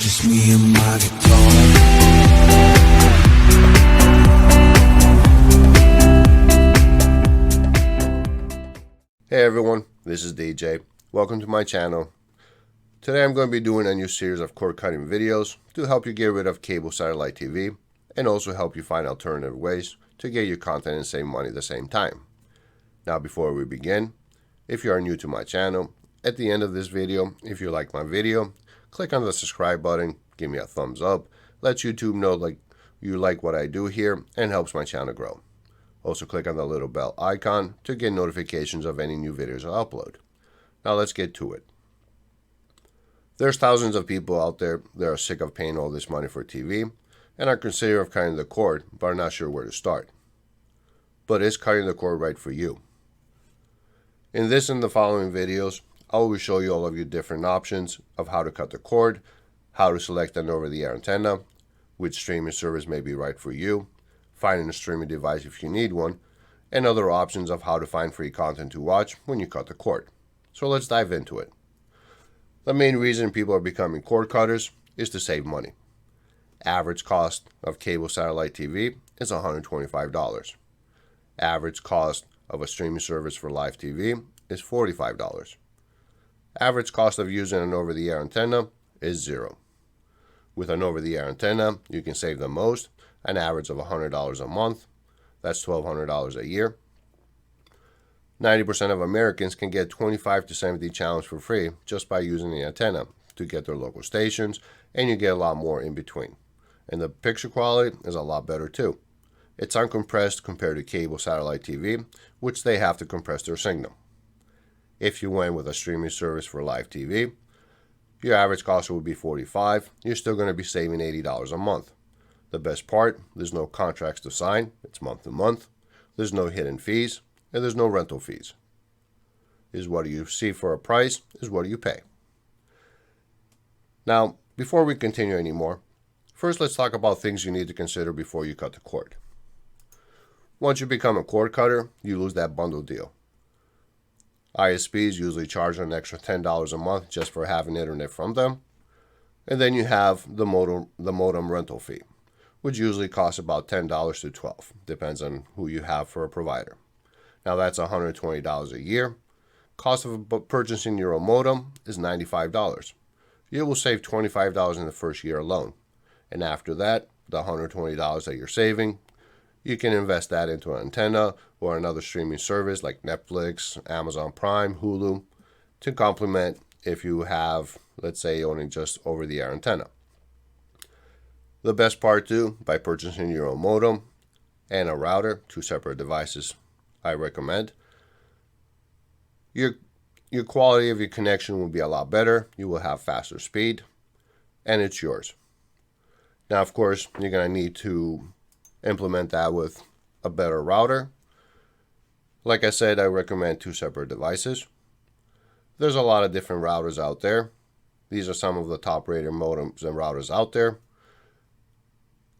just me and my guitar. Hey everyone, this is DJ. Welcome to my channel. Today I'm going to be doing a new series of cord cutting videos to help you get rid of cable satellite TV and also help you find alternative ways to get your content and save money at the same time. Now before we begin, if you are new to my channel, at the end of this video, if you like my video, click on the subscribe button, give me a thumbs up, lets YouTube know you like what I do here and helps my channel grow. Also click on the little bell icon to get notifications of any new videos I upload. Now let's get to it. There's thousands of people out there that are sick of paying all this money for TV and are considering of cutting the cord but are not sure where to start. But is cutting the cord right for you? In this and the following videos, I will show you all of you different options of how to cut the cord, how to select an over-the-air antenna, which streaming service may be right for you, finding a streaming device if you need one, and other options of how to find free content to watch when you cut the cord. So let's dive into it. The main reason people are becoming cord cutters is to save money. Average cost of cable satellite TV is $125. Average cost of a streaming service for live TV is $45. Average cost of using an over-the-air antenna is $0. With an over-the-air antenna, you can save the most, an average of $100 a month. That's $1,200 a year. 90% of Americans can get 25 to 70 channels for free just by using the antenna to get their local stations, and you get a lot more in between. And the picture quality is a lot better too. It's uncompressed compared to cable satellite TV, which they have to compress their signal. If you went with a streaming service for live TV, your average cost would be $45. You're still going to be saving $80 a month. The best part, there's no contracts to sign. It's month to month. There's no hidden fees, and there's no rental fees. Is what you see for a price is what you pay. Now, before we continue anymore, first let's talk about things you need to consider before you cut the cord. Once you become a cord cutter, you lose that bundle deal. ISPs usually charge an extra $10 a month just for having internet from them. And then you have the modem rental fee, which usually costs about $10 to $12, depends on who you have for a provider. Now that's $120 a year. Cost of purchasing your own modem is $95. You will save $25 in the first year alone. And after that, the $120 that you're saving, you can invest that into an antenna or another streaming service like Netflix, Amazon Prime, Hulu, to complement if you have, let's say, only just over-the-air antenna. The best part too, by purchasing your own modem and a router, two separate devices I recommend, your quality of your connection will be a lot better. You will have faster speed, and it's yours. Now, of course, you're going to need to implement that with a better router. Like I said, I recommend two separate devices. There's a lot of different routers out there. These are some of the top rated modems and routers out there.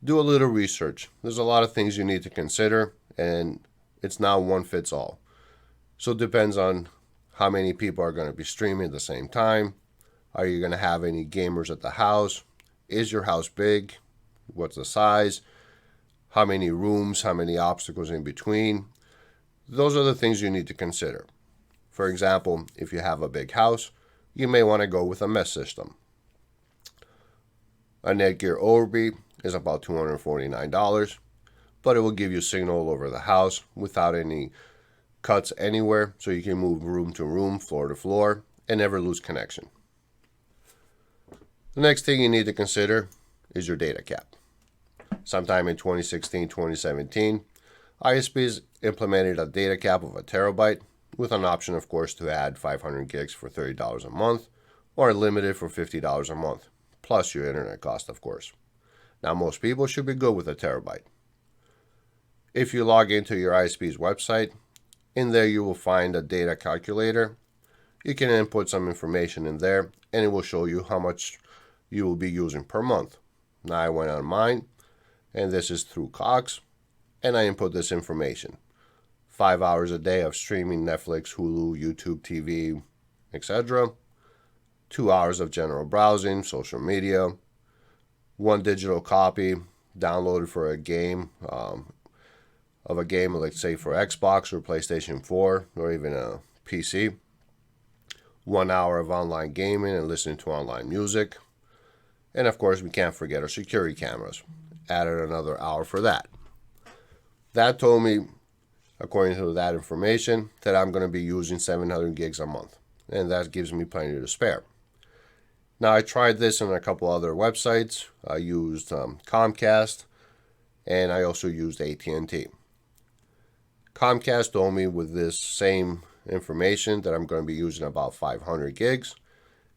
Do a little research. There's a lot of things you need to consider, and it's not one fits all. So it depends on how many people are going to be streaming at the same time. Are you going to have any gamers at the house? Is your house big? What's the size? How many rooms, how many obstacles in between? Those are the things you need to consider. For example, if you have a big house, you may want to go with a mesh system. A Netgear Orbi is about $249, but it will give you signal all over the house without any cuts anywhere, so you can move room to room, floor to floor, and never lose connection. The next thing you need to consider is your data cap. Sometime in 2016-2017, ISPs implemented a data cap of 1 terabyte with an option, of course, to add 500 gigs for $30 a month or unlimited for $50 a month, plus your internet cost, of course. Now, most people should be good with 1 terabyte. If you log into your ISP's website, in there you will find a data calculator. You can input some information in there, and it will show you how much you will be using per month. Now, I went on mine, and this is through Cox, and I input this information. 5 hours a day of streaming Netflix, Hulu, YouTube TV, etc. 2 hours of general browsing, social media, one digital copy downloaded for a game, of a game, like say for Xbox or PlayStation 4 or even a PC. 1 hour of online gaming and listening to online music. And of course, we can't forget our security cameras. Added another hour for that. That told me, according to that information, that I'm going to be using 700 gigs a month. And that gives me plenty to spare. Now, I tried this on a couple other websites. I used Comcast, and I also used AT&T. Comcast told me with this same information that I'm going to be using about 500 gigs.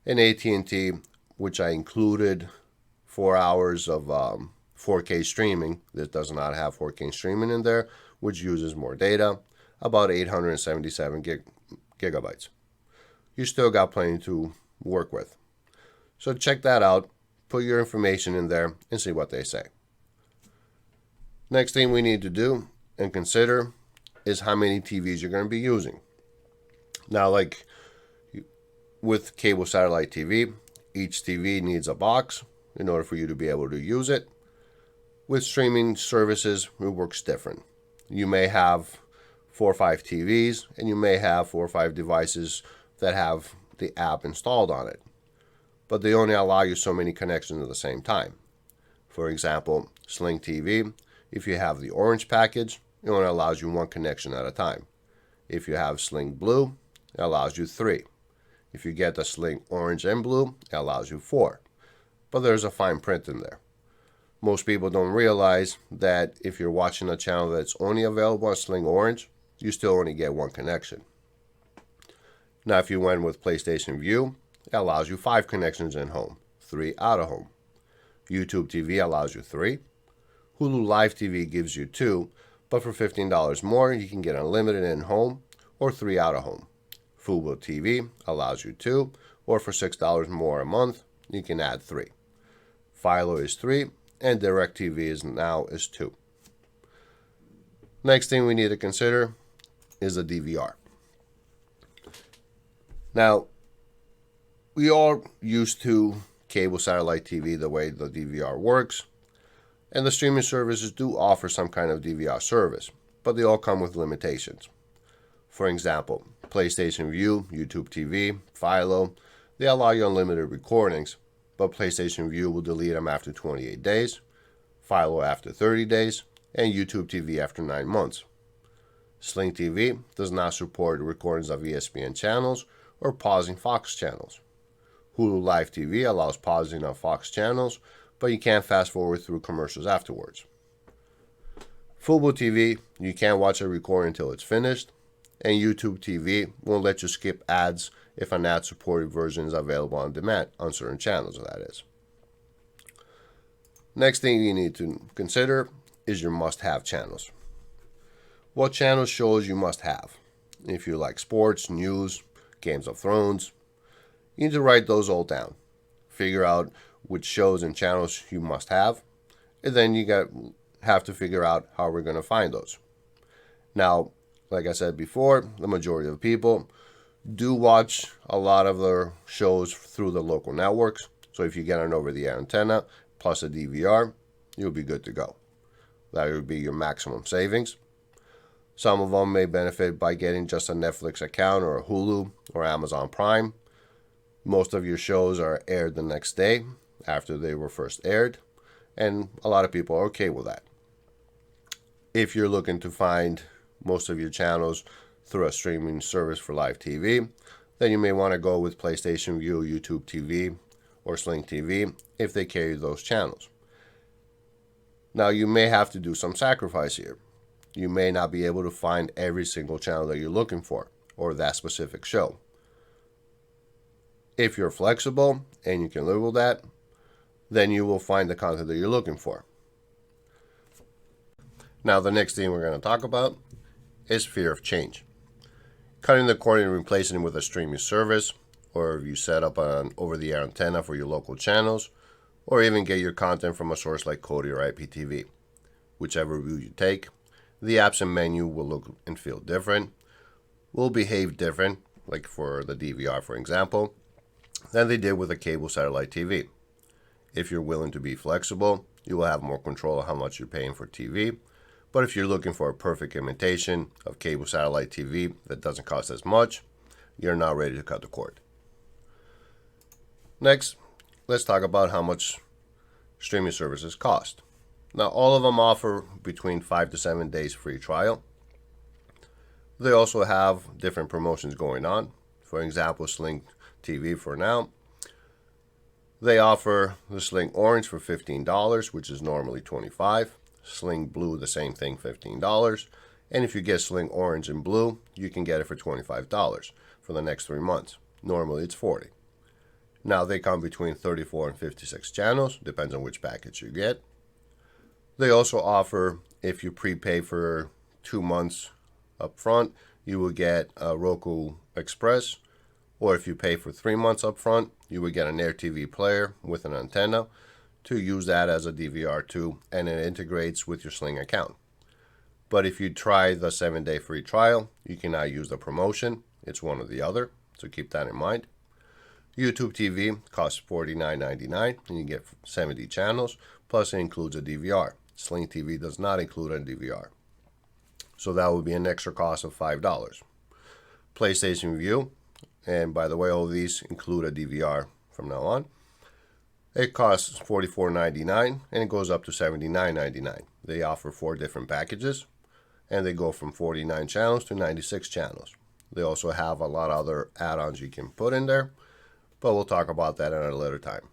And AT&T, which I included 4 hours of 4K streaming, this does not have 4K streaming in there, which uses more data, about 877 gigabytes. You still got plenty to work with. So check that out, put your information in there, and see what they say. Next thing we need to do and consider is how many TVs you're going to be using. Now, like with cable satellite TV, each TV needs a box in order for you to be able to use it. With streaming services, it works different. You may have 4 or 5 TVs, and you may have 4 or 5 devices that have the app installed on it. But they only allow you so many connections at the same time. For example, Sling TV, if you have the orange package, it only allows you 1 connection at a time. If you have Sling Blue, it allows you 3. If you get the Sling Orange and Blue, it allows you 4. But there's a fine print in there. Most people don't realize that if you're watching a channel that's only available on Sling Orange, you still only get 1 connection. Now, if you went with PlayStation View, it allows you 5 connections in home, 3 out of home. YouTube TV allows you 3. Hulu Live TV gives you 2, but for $15 more, you can get unlimited in home or 3 out of home. Fubo TV allows you 2, or for $6 more a month, you can add 3. Philo is 3, and DirecTV is 2. Next thing we need to consider is the DVR. Now, we all used to cable satellite TV the way the DVR works, and the streaming services do offer some kind of DVR service, but they all come with limitations. For example, PlayStation View, YouTube TV, Philo, they allow you unlimited recordings, but PlayStation View will delete them after 28 days, Philo after 30 days, and YouTube TV after 9 months. Sling TV does not support recordings of ESPN channels or pausing Fox channels. Hulu Live TV allows pausing of Fox channels, but you can't fast forward through commercials afterwards. Fubo TV, you can't watch a recording until it's finished, and YouTube TV won't let you skip ads if an ad-supported version is available on demand on certain channels, that is. Next thing you need to consider is your must-have channels. What channel shows you must have? If you like sports, news, Games of Thrones, you need to write those all down. Figure out which shows and channels you must have, and then you have to figure out how we're going to find those. Now, like I said before, the majority of people do watch a lot of their shows through the local networks. So if you get an over-the-air antenna plus a DVR, you'll be good to go. That would be your maximum savings. Some of them may benefit by getting just a Netflix account or a Hulu or Amazon Prime. Most of your shows are aired the next day after they were first aired, and a lot of people are okay with that. If you're looking to find most of your channels through a streaming service for live TV, then you may want to go with PlayStation View, YouTube TV, or Sling TV if they carry those channels. Now, you may have to do some sacrifice here. You may not be able to find every single channel that you're looking for, or that specific show. If you're flexible and you can live with that, then you will find the content that you're looking for. Now, the next thing we're going to talk about is fear of change. Cutting the cord and replacing it with a streaming service, or if you set up an over-the-air antenna for your local channels, or even get your content from a source like Kodi or IPTV. Whichever route you take, the apps and menu will look and feel different, will behave different, like for the DVR, for example, than they did with a cable satellite TV. if you're willing to be flexible, you will have more control of how much you're paying for TV. But if you're looking for a perfect imitation of cable satellite TV that doesn't cost as much, you're not ready to cut the cord. Next, let's talk about how much streaming services cost. Now, all of them offer between 5 to 7 days free trial. They also have different promotions going on. For example, Sling TV for now. They offer the Sling Orange for $15, which is normally $25. Sling Blue, the same thing, $15. And if you get Sling Orange and Blue, you can get it for $25 for the next 3 months. Normally it's $40. Now they come between 34 and 56 channels, depends on which package you get. They also offer, if you prepay for 2 months up front, you will get a Roku Express, or if you pay for 3 months up front, you would get an Air TV player with an antenna to use that as a DVR too, and it integrates with your Sling account. But if you try the 7-day free trial, you cannot use the promotion. It's one or the other, so keep that in mind. YouTube TV costs $49.99 and you get 70 channels, plus it includes a DVR. Sling TV does not include a DVR, so that would be an extra cost of $5. PlayStation Vue, and by the way, all of these include a DVR from now on. It costs $44.99 and it goes up to $79.99. They offer 4 different packages and they go from 49 channels to 96 channels. They also have a lot of other add-ons you can put in there, but we'll talk about that at a later time.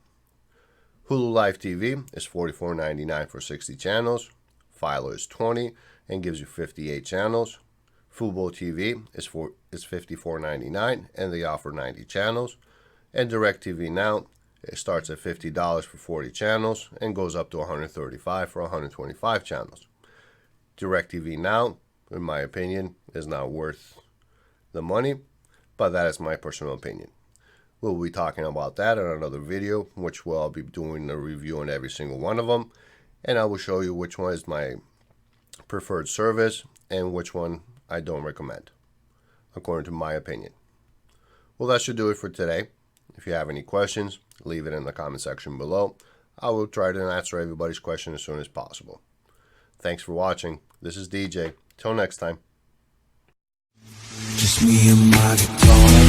Hulu Live TV is $44.99 for 60 channels. Philo is $20 and gives you 58 channels. Fubo TV is $54.99 and they offer 90 channels. And DirecTV Now, it starts at $50 for 40 channels and goes up to $135 for 125 channels. DirecTV Now, in my opinion, is not worth the money, but that is my personal opinion. We'll be talking about that in another video, which I'll be doing a review on every single one of them, and I will show you which one is my preferred service and which one I don't recommend, according to my opinion. Well, that should do it for today. If you have any questions, leave it in the comment section below. I will try to answer everybody's question as soon as possible. Thanks for watching. This is DJ. Till next time. Just me and my guitar.